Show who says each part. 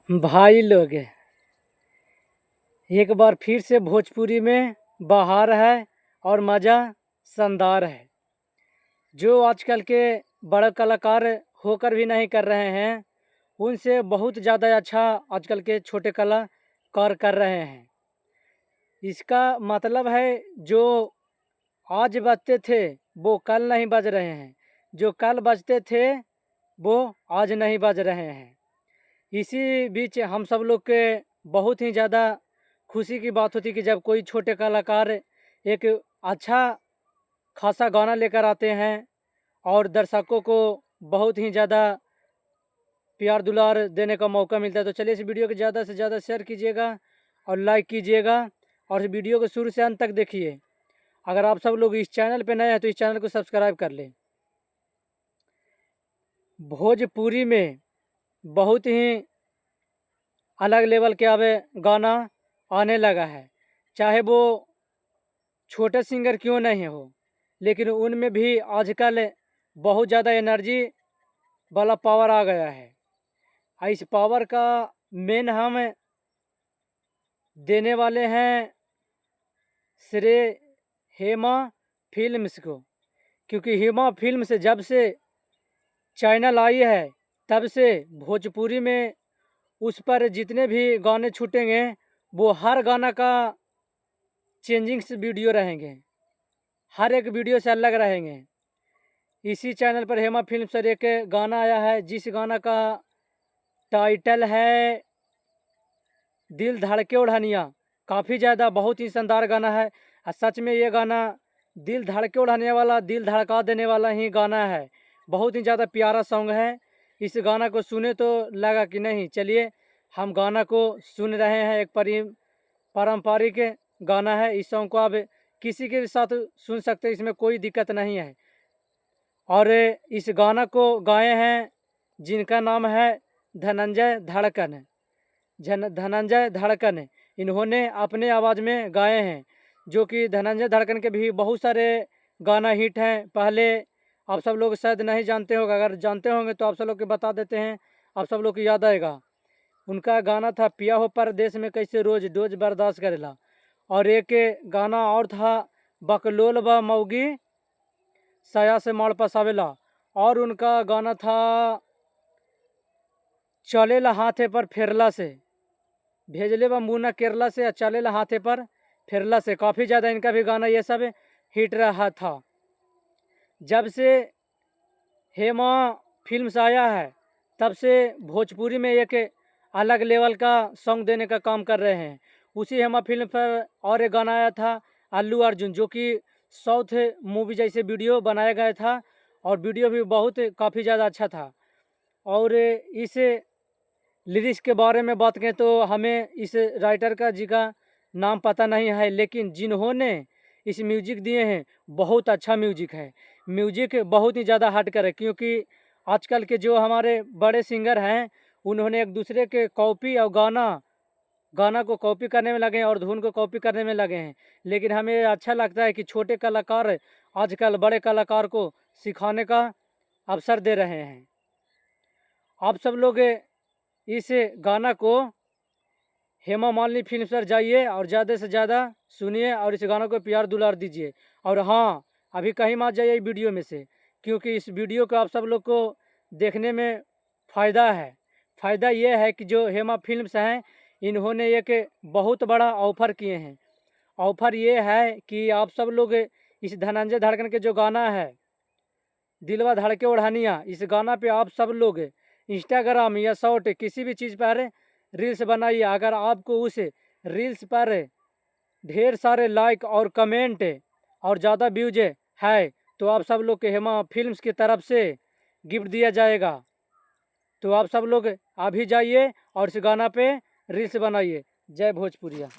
Speaker 1: भाई लोग, एक बार फिर से भोजपुरी में बहार है और मज़ा शानदार है। जो आजकल के बड़े कलाकार होकर भी नहीं कर रहे हैं, उनसे बहुत ज़्यादा अच्छा आजकल के छोटे कलाकार कर रहे हैं। इसका मतलब है जो आज बजते थे वो कल नहीं बज रहे हैं, जो कल बजते थे वो आज नहीं बज रहे हैं। इसी बीच हम सब लोग के बहुत ही ज़्यादा खुशी की बात होती कि जब कोई छोटे कलाकार एक अच्छा खासा गाना लेकर आते हैं और दर्शकों को बहुत ही ज़्यादा प्यार दुलार देने का मौका मिलता है। तो चलिए इस वीडियो को ज़्यादा से ज़्यादा शेयर कीजिएगा और लाइक कीजिएगा और इस वीडियो को शुरू से अंत तक देखिए। अगर आप सब लोग इस चैनल पर नए हैं तो इस चैनल को सब्सक्राइब कर लें। भोजपुरी में बहुत ही अलग लेवल के अब गाना आने लगा है, चाहे वो छोटे सिंगर क्यों नहीं हो, लेकिन उनमें भी आजकल बहुत ज़्यादा एनर्जी वाला पावर आ गया है। इस पावर का मेन हम देने वाले हैं श्रेय हेमा फिल्म्स को, क्योंकि हेमा फिल्म से जब से चैनल आई है तब से भोजपुरी में उस पर जितने भी गाने छूटेंगे वो हर गाना का चेंजिंग वीडियो रहेंगे, हर एक वीडियो से अलग रहेंगे। इसी चैनल पर हेमा फिल्म से एक गाना आया है जिस गाना का टाइटल है दिल धड़के उड़ानिया। काफ़ी ज़्यादा बहुत ही शानदार गाना है और सच में ये गाना दिल धड़के उड़ाने वाला, दिल धड़का देने वाला ही गाना है। बहुत ही ज़्यादा प्यारा सॉन्ग है। इस गाना को सुने तो लगा कि नहीं, चलिए हम गाना को सुन रहे हैं। एक पारंपरिक गाना है। इस सॉन्ग को आप किसी के भी साथ सुन सकते हैं, इसमें कोई दिक्कत नहीं है। और इस गाना को गाए हैं जिनका नाम है धनंजय धड़कन। धनंजय धड़कन इन्होंने अपने आवाज़ में गाए हैं, जो कि धनंजय धड़कन के भी बहुत सारे गाना हिट हैं। पहले आप सब लोग शायद नहीं जानते होंगे, अगर जानते होंगे तो आप सब लोग को बता देते हैं, आप सब लोग को याद आएगा। उनका गाना था पिया हो परदेस में कैसे रोज डोज बर्दाश्त करेला, और एक गाना और था बकलोल व मौगी साया से माड़ पसावेला, और उनका गाना था चलेला हाथे पर फेरला से, भेजले व मुना केरला से, चलेला हाथे पर फेरला से। काफ़ी ज़्यादा इनका भी गाना ये सब हिट रहा था। जब से हेमा फिल्म्स आया है तब से भोजपुरी में एक अलग लेवल का सॉन्ग देने का काम कर रहे हैं। उसी हेमा फिल्म पर और एक गाना आया था अल्लू अर्जुन, जो कि साउथ मूवी जैसे वीडियो बनाया गया था और वीडियो भी बहुत काफ़ी ज़्यादा अच्छा था। और इस लिरिक्स के बारे में बात करें तो हमें इस राइटर का जी का नाम पता नहीं है, लेकिन जिन्होंने इस म्यूजिक दिए हैं बहुत अच्छा म्यूजिक है। म्यूजिक बहुत ही ज़्यादा हट कर है, क्योंकि आजकल के जो हमारे बड़े सिंगर हैं उन्होंने एक दूसरे के कॉपी और गाना को कॉपी करने में लगे हैं और धुन को कॉपी करने में लगे हैं। लेकिन हमें अच्छा लगता है कि छोटे कलाकार आजकल बड़े कलाकार को सिखाने का अवसर दे रहे हैं। आप सब लोग इस गाना को हेमा मालिनी फिल्म पर जाइए और ज़्यादा से ज़्यादा सुनिए और इस गाना को प्यार दुलार दीजिए। और हाँ, अभी कहीं मत जाइए वीडियो में से, क्योंकि इस वीडियो को आप सब लोग को देखने में फ़ायदा है। फ़ायदा ये है कि जो हेमा फिल्म्स हैं इन्होंने एक बहुत बड़ा ऑफ़र किए हैं। ऑफ़र ये है कि आप सब लोग इस धनंजय धड़कन के जो गाना है दिलवा धड़के ओढ़ानिया, इस गाना पे आप सब लोग इंस्टाग्राम या शॉर्ट किसी भी चीज़ पर रील्स बनाइए। अगर आपको उस रील्स पर ढेर सारे लाइक और कमेंट और ज़्यादा व्यूज है तो आप सब लोग के हेमा फिल्म्स की तरफ से गिफ्ट दिया जाएगा। तो आप सब लोग अभी जाइए और इस गाना पे रील्स बनाइए। जय भोजपुरिया।